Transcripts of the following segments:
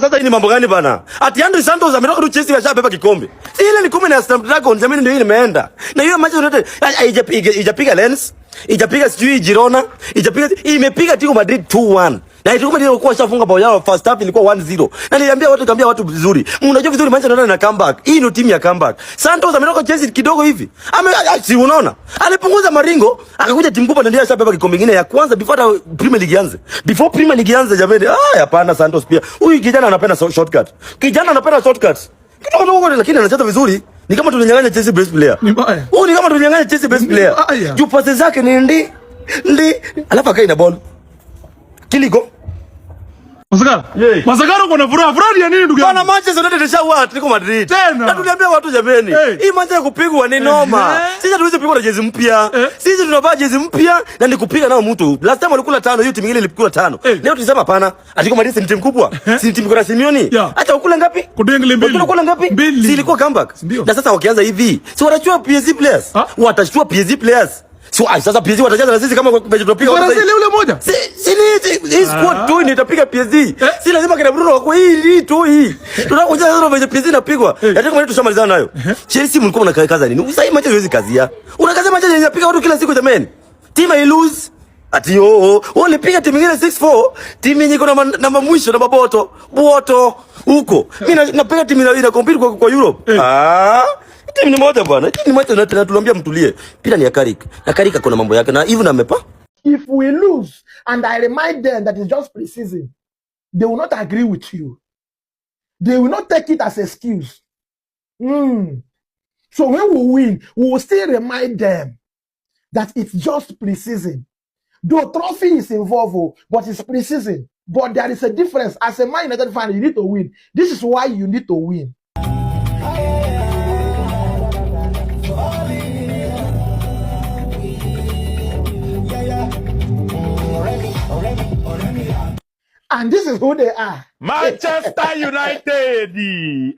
sasa hii ni mambo gani bana? Ati Andrew Santos ametoka tu Chelsea kashabeba kikombe. Si ile ni 10 na Snapdragon jamani ndio hii imeenda. Na hiyo Manchester United haijapiga Lens, haijapiga sijui Girona, imepiga Tico Madrid 2-1. Na Tico Madrid ilikuwa shafunga bao yao first half ilikuwa 1-0. Na niliambia watu vizuri. Mnajua vizuri Manchester United na comeback. Hii ndio timu ya comeback. Santos ametoka Chelsea kidogo hivi. Si unaona? Alipunguza maringo, akakuja timu kubwa ndio ashabeba kikombe kingine ya kwanza before Premier League ianze. Before Premier League ianze jamani. Hapana Santos pia. Huyu kijana anapenda shortcut. Kijana anapenda shortcuts. Kidogo huko lakini anacheza vizuri. Ni kama tulinyang'anya Chelsea best player. Ni mbaya. Ni kama tulinyang'anya Chelsea best player. Juu pasi zake ni ndi. Alafu akaina ball. Kiliko. Masakaro kuna furaha ya nini ndugu yangu? Bana Manchester United ishaua Tico Madrid. Tena. Na tuliambia watu jameni, hii mancha ya kupigwa ni noma. Sisi tuweze kupigwa na jezi mpya. Sisi tunavaa jezi mpya na ni kupiga nao mtu. Last time walikula 5, hiyo timu nyingine ilikula 5. Leo tulisema hapana, Tico Madrid ni timu kubwa. Si timu kwa Simeone. Hata ukula ngapi? Kudengle mbili. Ukula ngapi? Si ilikuwa comeback. Na sasa wakianza hivi, si watachua PSG players. Watachua PSG players. Sasa PSG watacheza na sisi kama tunapiga wote. Sasa ile moja. Hii squad tu ni itapiga PSG. Si lazima kina Bruno wako hii tu hii. Tunakuja sasa na PSG inapigwa. Nataka mimi tushamalizana nayo. Chelsea mlikuwa mnakaza nini? Sasa hii Manchester haiwezi kazia. Unakaza Manchester inapiga watu kila siku jamani. Team I lose. Ati ulipiga timu nyingine 6-4, timu yenye iko na mwisho na boto huko. Mimi napiga timu ina compete kwa Europe. Timu ni moja bwana. Timu moja na tunaambia mtulie. Pila ni ya Carrick. Na Carrick akona mambo yake na even amepa. If we lose and I remind them that it's just pre-season, they will not agree with you. They will not take it as excuse. So when we win, we will still remind them that it's just pre-season. Though trophy is involved, but it's pre-season. But there is a difference. As a Man United fan, you need to win. This is why you need to win. And this is who they are. Manchester United.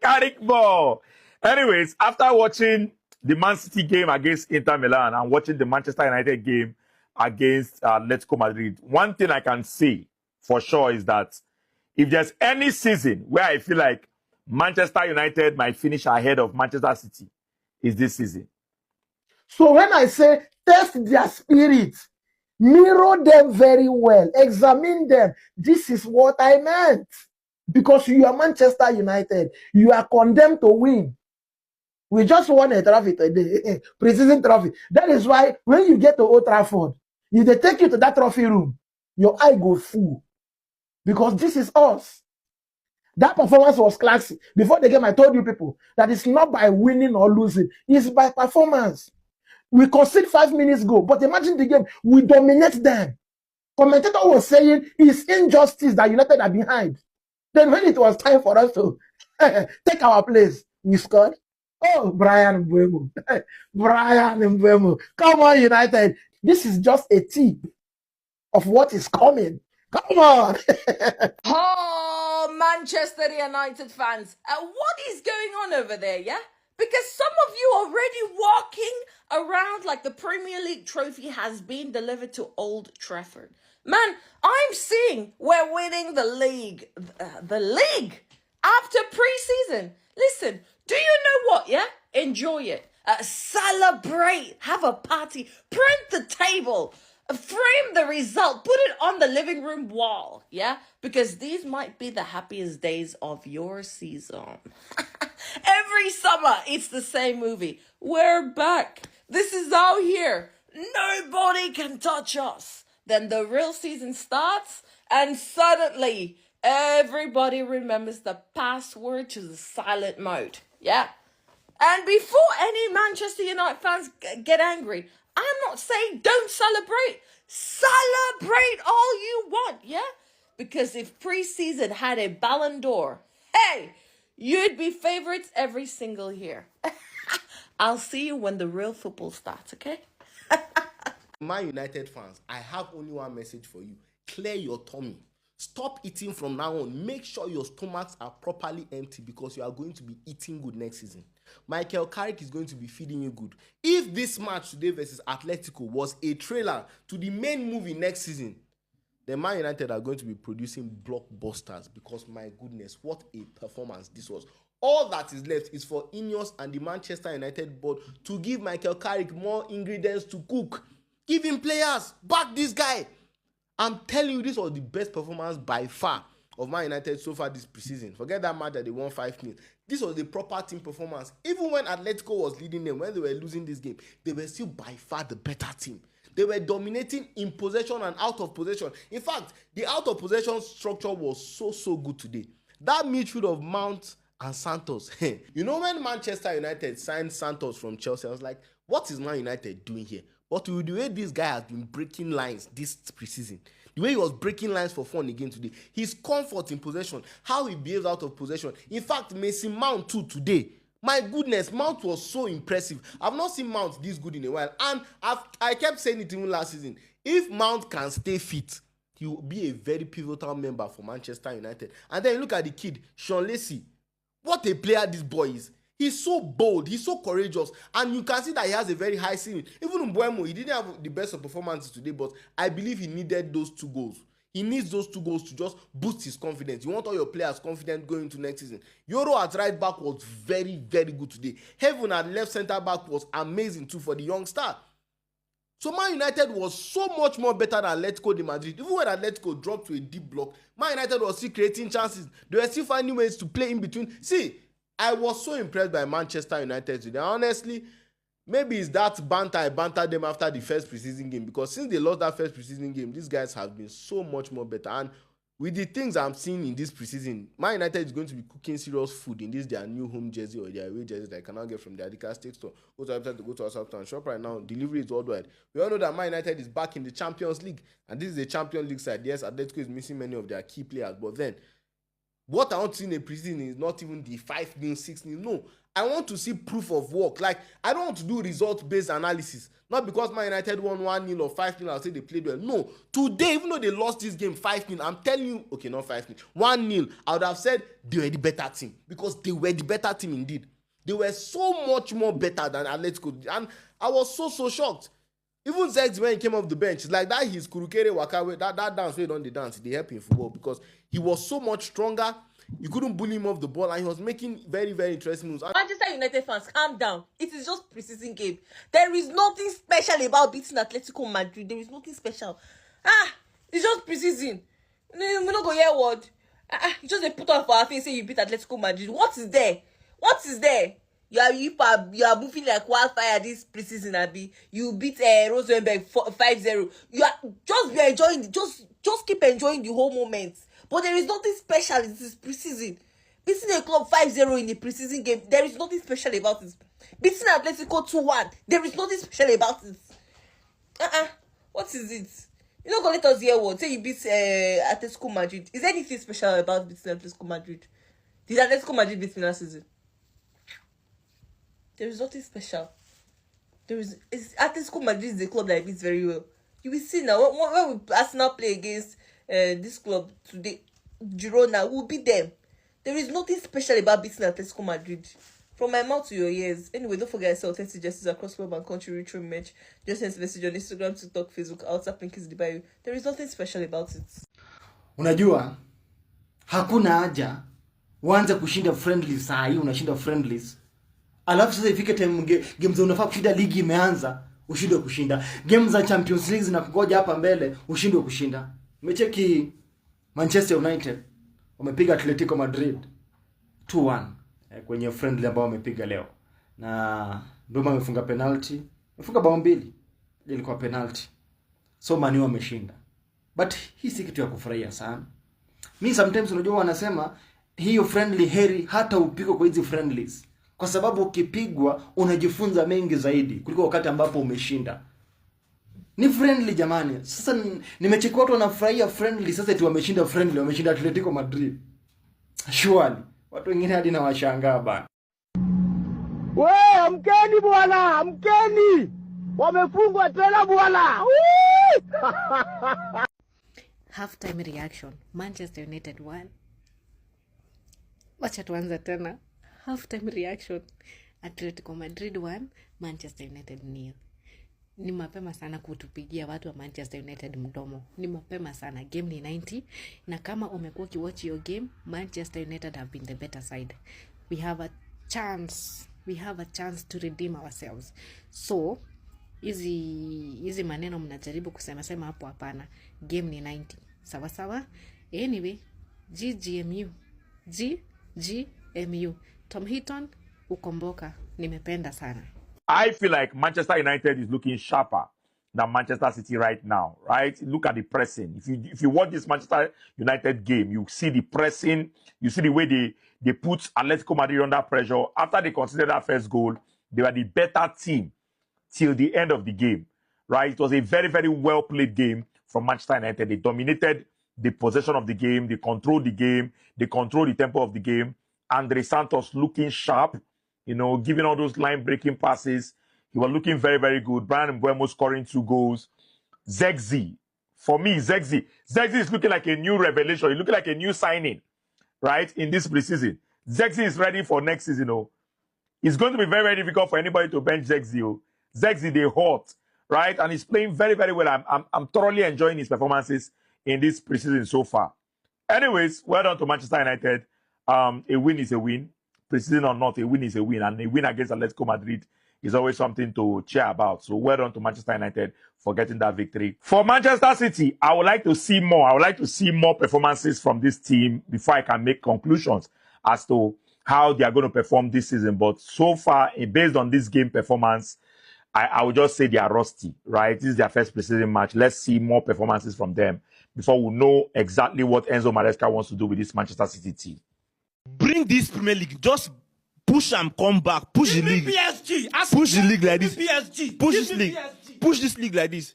Carrick ball. Anyways, after watching the Man City game against Inter Milan and watching the Manchester United game against Atletico Madrid, one thing I can say for sure is that if there's any season where I feel like Manchester United might finish ahead of Manchester City, is this season. So when I say test their spirit, mirror them very well, examine them, this is what I meant. Because you are Manchester United, you are condemned to win. We just won a trophy today, pre-season trophy. That is why when you get to Old Trafford, if they take you to that trophy room, your eye goes full. Because this is us. That performance was classic. Before the game, I told you people that it's not by winning or losing, it's by performance. We concede 5 minutes ago, but imagine the game, we dominate them. Commentator was saying it's injustice that United are behind. Then when it was time for us to take our place, we scored. Oh, Brian Mbeumo. Brian Mbeumo. Come on, United. This is just a tip of what is coming. Come on. Oh, Manchester United fans. What is going on over there, yeah? Because some of you are already walking around like the Premier League trophy has been delivered to Old Trafford. Man, I'm seeing we're winning the league. The league after pre-season. Listen, do you know what, yeah? Enjoy it. Celebrate. Have a party. Print the table. Frame the result. Put it on the living room wall, yeah? Because these might be the happiest days of your season. Every summer, it's the same movie. We're back. This is out here. Nobody can touch us. Then the real season starts, and suddenly, everybody remembers the password to the silent mode. Yeah? And before any Manchester United fans get angry, I'm not saying don't celebrate. Celebrate all you want, yeah? Because if pre-season had a Ballon d'Or, hey, you'd be favorites every single year. I'll see you when the real football starts, okay? Man United fans, I have only one message for you. Clear your tummy. Stop eating from now on. Make sure your stomachs are properly empty because you are going to be eating good next season. Michael Carrick is going to be feeding you good. If this match today versus Atletico was a trailer to the main movie next season, then Man United are going to be producing blockbusters because, my goodness, what a performance this was. All that is left is for Ineos and the Manchester United board to give Michael Carrick more ingredients to cook. Give him players. Back this guy. I'm telling you, this was the best performance by far of Man United so far this preseason. Forget that match that they won 5-0. This was the proper team performance. Even when Atletico was leading them, when they were losing this game, they were still by far the better team. They were dominating in possession and out of possession. In fact, the out of possession structure was so good today. That midfield of Mount and Santos. You know, when Manchester United signed Santos from Chelsea, I was like, what is Man United doing here? But with the way this guy has been breaking lines this preseason, the way he was breaking lines for fun again today, his comfort in possession, how he behaves out of possession. In fact, Mason Mount too today. My goodness, Mount was so impressive. I've not seen Mount this good in a while. And I kept saying it even last season. If Mount can stay fit, he will be a very pivotal member for Manchester United. And then look at the kid, Sean Lacey. What a player this boy is. He's so bold, he's so courageous, and you can see that he has a very high ceiling. Even Mbeumo, he didn't have the best of performances today, but I believe he needed those 2 goals. He needs those 2 goals to just boost his confidence. You want all your players confident going into next season. Yoro at right back was very good today. Heaven at left centre back was amazing too for the young star. So Man United was so much more better than Atletico de Madrid. Even when Atletico dropped to a deep block, Man United was still creating chances. They were still finding ways to play in between. See, I was so impressed by Manchester United today. Honestly, maybe it's that banter I bantered them after the first preseason game, because since they lost that first preseason game, these guys have been so much more better. And with the things I'm seeing in this preseason, Man United is going to be cooking serious food in this their new home jersey or their away jersey that I cannot get from the Adidas State store. Go to website to go to our Southampton shop right now. Delivery is worldwide. We all know that Man United is back in the Champions League, and this is a Champions League side. Yes, Atletico is missing many of their key players, but then what I want to see in a preseason is not even the 5-0, 6-0. No, I want to see proof of work. Like, I don't want to do result-based analysis. Not because Man United won 1-0 or 5-0, I'll say they played well. No, today, even though they lost this game 5-0, I'm telling you, okay, not 5-0, 1-0, I would have said they were the better team, because they were the better team indeed. They were so much more better than Atletico, and I was so shocked. Even Zexi, when he came off the bench, it's like that his Kurukere Wakawe, that dance where he done the dance, they help in football, because he was so much stronger. You couldn't bully him off the ball, and he was making very interesting moves. Manchester United fans, calm down. It is just preseason game. There is nothing special about beating Atletico Madrid. There is nothing special. It's just preseason. We're not going to hear word. You just put on for our face, say you beat Atletico Madrid. What is there? What is there? You are moving like wildfire this preseason, Abi. You beat Rosenberg 5-0. You are just be enjoying. Just keep enjoying the whole moment. But there is nothing special in this preseason. Beating a club 5-0 in the preseason game, there is nothing special about it. Beating Atletico 2-1, there is nothing special about it. What is it? You know, let us hear what. Say you beat Atletico Madrid. Is there anything special about beating Atletico Madrid? Did Atletico Madrid beat me last season? There is nothing special. Atletico Madrid is the club that beats very well. You will see now when we Arsenal play against this club today, Girona, will beat them. There is nothing special about beating Atletico Madrid. From my mouth to your ears. Anyway, don't forget I sell 30 jerseys across club and country retro merch. Just send message on Instagram, TikTok, Facebook, WhatsApp, link is in the bio. There is nothing special about it. Unajua hakuna haja uanze kushinda friendlies saa hii, unashinda friendlies. Alafu sasa ifike time games unafaa kushinda ligi imeanza, ushindwe kushinda. Games za Champions League zinakugoja hapa mbele, ushindwe kushinda. Umecheki Manchester United wamepiga Atletico Madrid 2-1 kwenye friendly ambao wamepiga leo. Na Doma amefunga penalty. Amefunga bao mbili. Ilikuwa penalty. So Man U wameshinda. But hii si kitu ya kufurahia sana. Mimi sometimes unajua wanasema hiyo friendly heri hata upigwe kwa hizi friendlies. Kwa sababu ukipigwa unajifunza mengi zaidi kuliko wakati ambapo umeshinda. Ni friendly jamani. Sasa nimecheki watu wanafurahia friendly, sasa eti wameshinda friendly, wameshinda Atletico Madrid. Surely watu wengine hadi na washangaa bana. Amkeni bwana, amkeni. Wamefungwa tena bwana. Half-time reaction. Manchester United 1. Wacha tuanze tena. Half-time reaction. Atletico Madrid 1, Manchester United 0. Ni mapema sana kutupigia watu wa Manchester United mdomo. Ni mapema sana. Game ni 90. Na kama umekuwa ukiwatch your game, Manchester United have been the better side. We have a chance to redeem ourselves. So, hizi maneno mnajaribu kusema hapo hapana. Game ni 90. Sawa sawa? Anyway, GGMU. Tom Heaton, ukomboka. Nimependa sana. I feel like Manchester United is looking sharper than Manchester City right now, right? Look at the pressing. If you watch this Manchester United game, you see the pressing, you see the way they put Atletico Madrid under pressure. After they conceded that first goal, they were the better team till the end of the game, right? It was a very, very well played game from Manchester United. They dominated the possession of the game, they controlled the game, they controlled the tempo of the game. Andre Santos looking sharp, you know, giving all those line-breaking passes. He was looking very, very good. Bryan Mbeumo scoring 2 goals. Zexi. For me, Zexi is looking like a new revelation. He's looking like a new signing, right, in this preseason. Zexi is ready for next season. Oh. It's going to be very, very difficult for anybody to bench Zexi. Oh. Zexi, they hot, right? And he's playing very, very well. I'm thoroughly enjoying his performances in this preseason so far. Anyways, well done to Manchester United. A win is a win. Preseason or not, a win is a win. And a win against Atletico Madrid is always something to cheer about. So well done to Manchester United for getting that victory. For Manchester City, I would like to see more. I would like to see more performances from this team before I can make conclusions as to how they are going to perform this season. But so far, based on this game performance, I would just say they are rusty, right? This is their first preseason match. Let's see more performances from them before we know exactly what Enzo Maresca wants to do with this Manchester City team. Bring this Premier League. Just push and come back. Push the league. PSG. Push the league like this. PSG. Push this league. PSG. Push this league like this.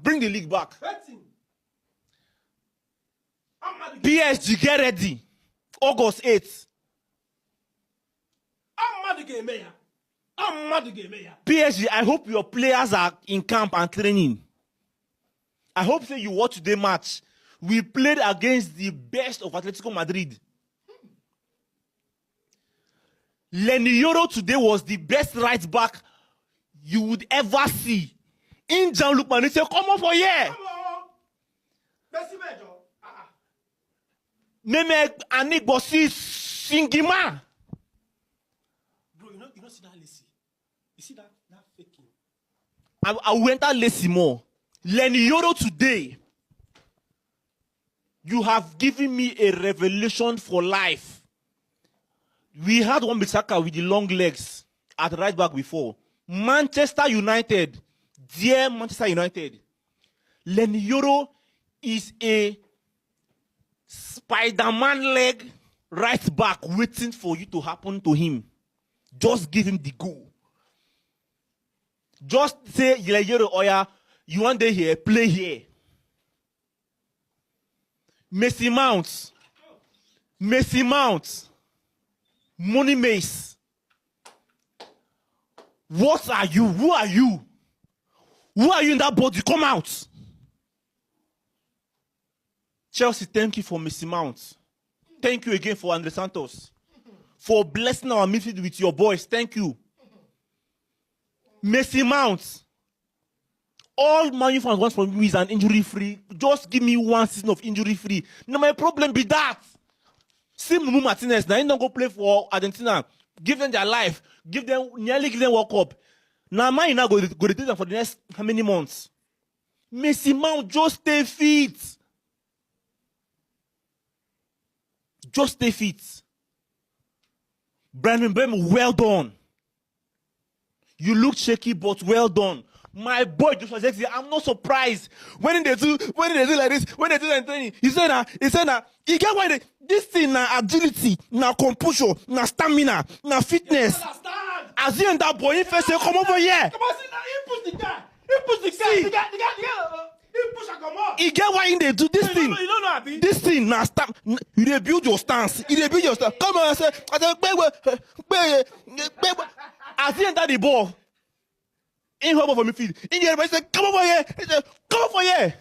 Bring the league back. PSG, get ready. August 8th. PSG, I hope your players are in camp and training. I hope that you watch the match. We played against the best of Atletico Madrid. Leny Yoro today was the best right back you would ever see. In Jean-Luc Mané said, come on for here. Meme Anik Bossi Singima. Bro, you know see that lacy. You see that faking. I went out lacy more. Leny Yoro today. You have given me a revelation for life. We had one Bissaka with the long legs at right back before. Manchester United, dear Manchester United, Leny Yoro is a Spider-Man leg right back waiting for you to happen to him. Just give him the goal. Just say, Leny Yoro, Oya, you want to here, play here. Messi Mount, Money Mace. What are you? Who are you? Who are you in that body? Come out. Chelsea, thank you for Messi Mount. Thank you again for Andre Santos. For blessing our midfield with your boys. Thank you. Messi Mount. All Man U fans want from me is an injury-free. Just give me 1 season of injury-free. Now my problem be that. See Nuno Martinez, now he don't go play for Argentina. Give them their life. Nearly give them World Cup. Now Man U now go to take them for the next how many months? Messi Mount, just stay fit. Just stay fit. Bryan Mbeumo, well done. You look shaky, but well done. My boy Joshua Zexi, I'm not surprised when they do like this, when they do that training. He said you get why this thing na agility, na composure, na stamina, na fitness. As you and that boy, he first say come over here. Come on, see now, he push the guy. The guy, he push and come on. You get why they do this thing? You don't know, Abi. This thing na you dey build your stance. You dey build your stance. Come on, I say, as you enter the ball. In home for midfield. In the everybody said, come over here. He said, come over here.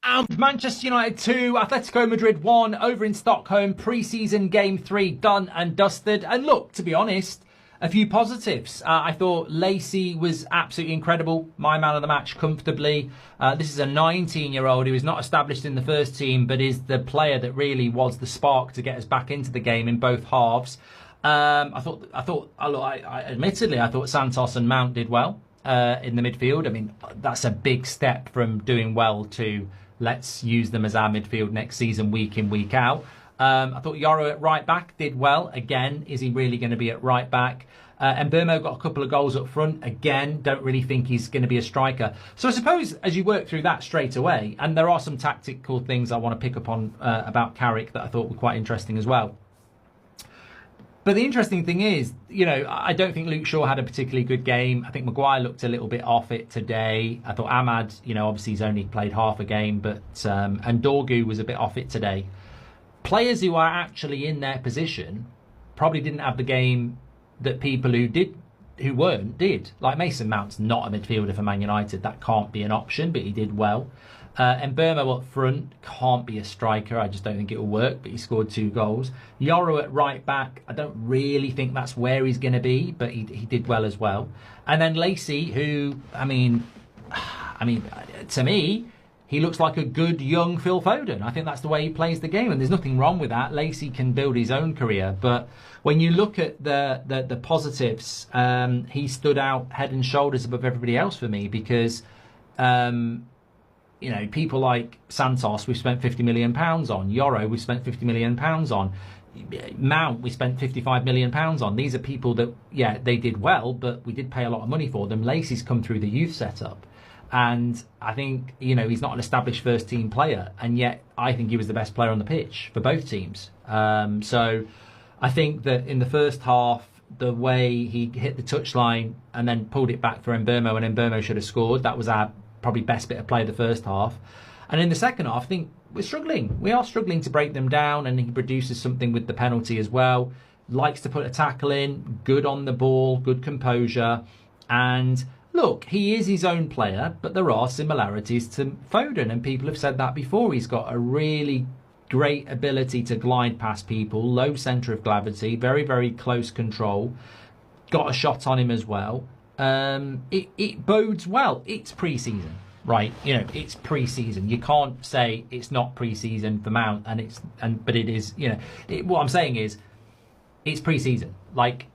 And Manchester United 2, Atletico Madrid 1 over in Stockholm. Pre-season game 3 done and dusted. And look, to be honest, a few positives. I thought Lacey was absolutely incredible. My man of the match comfortably. This is a 19-year-old who is not established in the first team, but is the player that really was the spark to get us back into the game in both halves. I thought Santos and Mount did well in the midfield. I mean, that's a big step from doing well to let's use them as our midfield next season, week in, week out. I thought Yoro at right back did well. Again, is he really going to be at right back? And Mbeumo got a couple of goals up front. Again, don't really think he's going to be a striker. So I suppose as you work through that straight away, and there are some tactical things I want to pick up on about Carrick that I thought were quite interesting as well. But the interesting thing is, you know, I don't think Luke Shaw had a particularly good game. I think Maguire looked a little bit off it today. I thought Ahmad, you know, obviously he's only played half a game, but and Dorgu was a bit off it today. Players who are actually in their position probably didn't have the game that people who weren't did. Like Mason Mount's not a midfielder for Man United. That can't be an option, but he did well. And Mbeumo up front can't be a striker. I just don't think it will work, but he scored 2 goals. Yoro at right back, I don't really think that's where he's going to be, but he did well as well. And then Lacey, who, I mean, to me, he looks like a good young Phil Foden. I think that's the way he plays the game, and there's nothing wrong with that. Lacey can build his own career, but when you look at the positives, he stood out head and shoulders above everybody else for me because, you know, people like Santos, we've spent £50 million on. Yoro, we've spent £50 million on. Mount, we spent £55 million on. These are people that, yeah, they did well, but we did pay a lot of money for them. Lacey's come through the youth setup. And I think, you know, he's not an established first team player. And yet I think he was the best player on the pitch for both teams. So I think that in the first half, the way he hit the touchline and then pulled it back for Mbeumo, and Mbeumo should have scored. That was our probably best bit of play the first half. And in the second half, I think we're struggling. We are struggling to break them down, and he produces something with the penalty as well. Likes to put a tackle in, good on the ball, good composure. And look, he is his own player, but there are similarities to Foden, and people have said that before. He's got a really great ability to glide past people, low centre of gravity, very, very close control. Got a shot on him as well. It bodes well. It's pre-season, right? You know, it's pre-season. You can't say it's not pre-season for Mount, but it is. You know, what I'm saying is, it's pre-season. Like,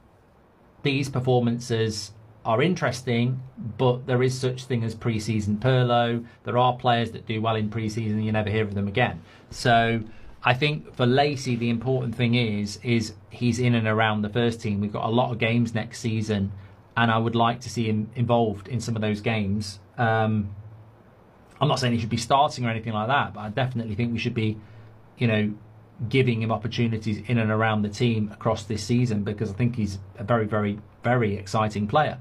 these performances are interesting, but there is such thing as pre-season Pirlo. There are players that do well in pre-season and you never hear of them again. So I think for Lacey, the important thing is he's in and around the first team. We've got a lot of games next season, and I would like to see him involved in some of those games. I'm not saying he should be starting or anything like that, but I definitely think we should be, you know, giving him opportunities in and around the team across this season, because I think he's a very, very, very exciting player.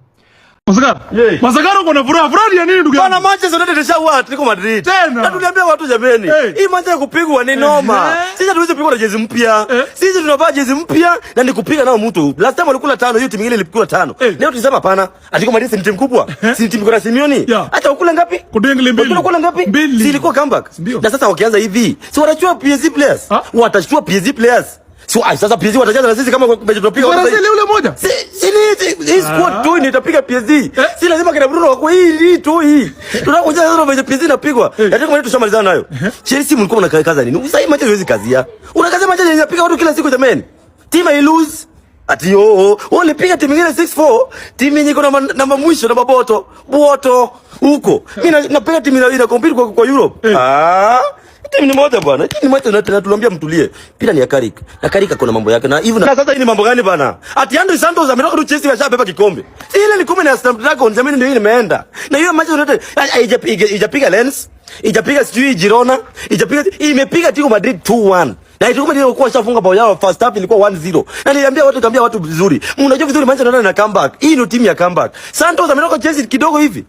Masakaro kuna furaha ya nini ndugu yangu? Bana Manchester United ishaua Atletico Madrid. Tena. Na tuliambia watu jameni, hii mancha ya kupigwa ni noma. Sisi hatuwezi kupigwa na jezi mpya. Sisi tunavaa jezi mpya na ni kupiga nao mtu. Last time walikula 5, hiyo timu nyingine ilikula 5. Leo tulisema hapana, Atletico Madrid si timu kubwa. Si timu kwa Simeone. Hata ukula ngapi? Kudengle mbili. Ukula ngapi? Si ilikuwa comeback. Na sasa wakianza hivi, si watachua PSG players. Watachua PSG players. So sasa PSG watacheza na sisi kama tunapiga watu. Sasa ule moja. Hii squad tu itapiga PSG. Si lazima kina Bruno wako hii tu hii. Tunakuja sasa na PSG inapigwa. Nataka mali tushamalizana nayo. Chelsea mlikuwa mnakaza nini? Sasa hii Manchester haiwezi kazia. Unakaza Manchester inapiga watu kila siku jamani. Team I lose. Ati wale piga timu nyingine 6-4, timu yenye iko na mwisho na boto huko. Mimi napiga timu ina compete kwa Europe. Timu ni moja bwana. Timu moja na tunaambia mtulie. Pila ni ya Carrick. Na Carrick akona mambo yake. Na even sasa hii ni mambo gani bana? Ati Andrew Santos ametoka tu Chelsea ashabeba kikombe. Si ile ni 10 ya Snapdragon jamani, ndio hii imeenda. Na hiyo Manchester United haijapiga Lens, haijapiga sijui Girona, imepiga Atletico Madrid 2-1. Na Atletico Madrid ilikuwa shafunga bao yao first half ilikuwa 1-0. Na niliambia watu vizuri. Mnajua vizuri Manchester United na comeback. Hii ndio timu ya comeback. Santos ametoka Chelsea kidogo hivi.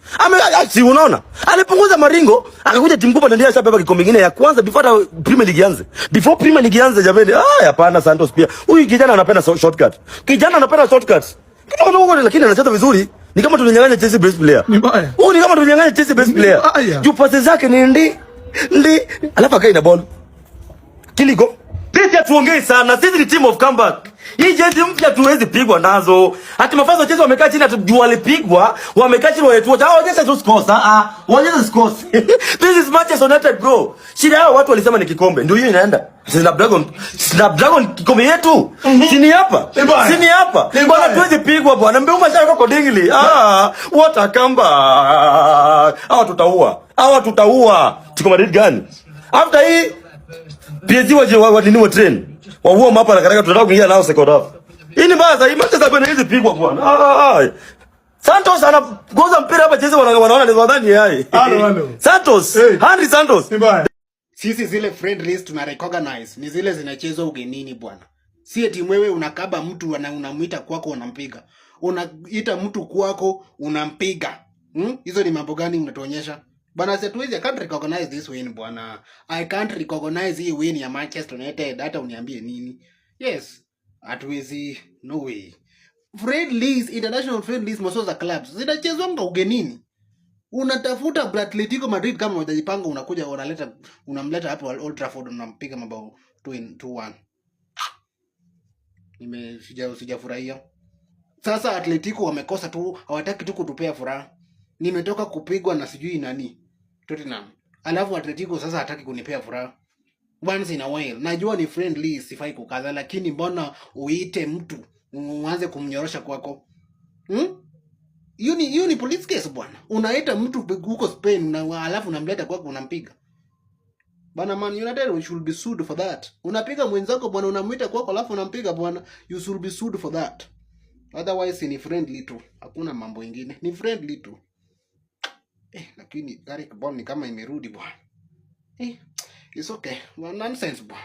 Si unaona? Alipunguza maringo, akakuja timu kubwa ndio ashabeba kikombe kingine ya kwanza before Premier League ianze. Before Premier League ianze jamani. Hapana, Santos pia. Huyu kijana anapenda shortcut. Kidogo lakini anacheza vizuri. Ni kama tulinyang'anya Chelsea best player. Ni mbaya. Huyu ni kama tulinyang'anya Chelsea best player. Juu pasi zake ni ndi. Alafu akai na ball. Kiligo. Sisi hatuongei sana. Sisi ni team of comeback. Hii jezi mpya tuwezi pigwa nazo. Hata mafans wacheza wamekaa chini atujua walipigwa, wamekaa chini wetu. Waonyesha tu scores. Waonyesha scores. This is Manchester United bro. Shida yao watu walisema ni kikombe. Ndio hiyo inaenda. Snapdragon kikombe yetu. Sini hapa. Sini hapa. Bwana tuwezi pigwa bwana. Mbeuma shaka kwa dingili. What a comeback. Hawa tutaua. Tuko Madrid gani? After hii PSG wa train. Wa huo mapa na karaka tunataka kuingia nao second half. Hii ni mbaya zaidi. Manchester bwana hizi pigwa bwana. Santos anagoza mpira hapa jezi wanaona ni wadhani yai. Santos, Henry Santos. Sisi zile friendlies tuna recognize ni zile zinachezwa ugenini bwana. Si eti wewe unakaba mtu unamuita kwako unampiga. Unaita mtu kwako unampiga. Hizo ni mambo gani unatuonyesha? Bwana Setuizi, I can't recognize this win bwana. I can't recognize hii win ya Manchester United hata uniambie nini. Yes, hatuwezi, no way. Friendlies, international friendlies most of the clubs zinachezwa ugenini. Unatafuta Atletico Madrid kama hujajipanga, unakuja unamleta hapo Old Trafford unampiga mabao 2-1. Sijafurahia. Sasa Atletico wamekosa tu, hawataki tu kutupea furaha. Nimetoka kupigwa na sijui nani Tottenham. Alafu Atletico sasa hataki kunipea furaha. Once in a while. Najua ni friendly, sifai kukaza, lakini mbona uite mtu uanze kumnyorosha kwako? Hiyo ni police case bwana. Unaita mtu huko Spain alafu unamleta kwako unampiga. Bana, Man United should be sued for that. Unapiga mwenzako bwana, unamuita kwako alafu unampiga bwana. You should be sued for that. Otherwise ni friendly tu. Hakuna mambo mengine. Ni friendly tu. Lakini Gareth Bale ni kama imerudi bwana. It's okay. Nonsense bwana.